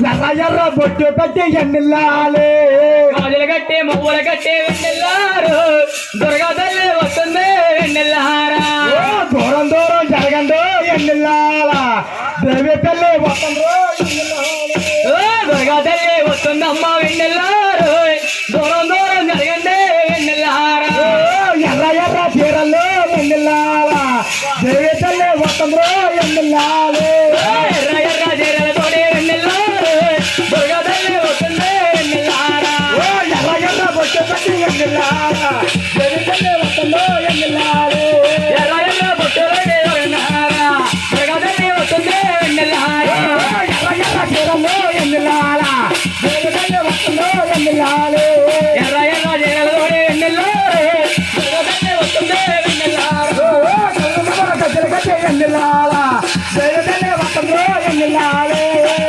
ఎర్ర ఎర్ర బొట్టు పెట్టి ఎన్నెల్లాలే గాజులు కట్టి మువ్వులు కట్టి వెన్నెల్లారు దుర్గా తల్లి వస్తుంది వెన్నెల్లారా దూరం దూరం జరగండు ఎన్నెల్లాల దేవి తల్లి వస్తుండ్రు దుర్గా తల్లి వస్తుందమ్మ వెన్నెల్లారు దూరం దూరం జరగండి వెన్నెల్లారా ఎర్ర ఎర్ర చీరలు ఎన్నెల్లాల దేవి తల్లి వస్తుండ్రు ఎన్నెల్లాలే ఎర్ర ఎర్ర చీరలతోటి వెన్నెల్లారు దుర్గా తల్లి వస్తుంది వెన్నెల్లారా ఎర్ర ఎర్ర బొట్టు పెట్టి ఎన్నెల్లాల దేవి తల్లి వస్తుండ్రు ఎన్నెల్లాలే ఎర్ర ఎర్ర బొట్టులోని వెన్నెల్లారా దుర్గా తల్లి వస్తుంది వెన్నెల్లారా ఎర్ర ఎర్ర చీరలు ఎన్నెల్లాల దేవి తల్లి వస్తుండ్రు ఎన్నెల్లాలే ఎర్ర ఎర్ర చీరలతోటి వెన్నెల్లారు దుర్గా తల్లి వస్తుంది వెన్నెల్లారా గజ్జలు కట్టి ఎన్నెల్లాల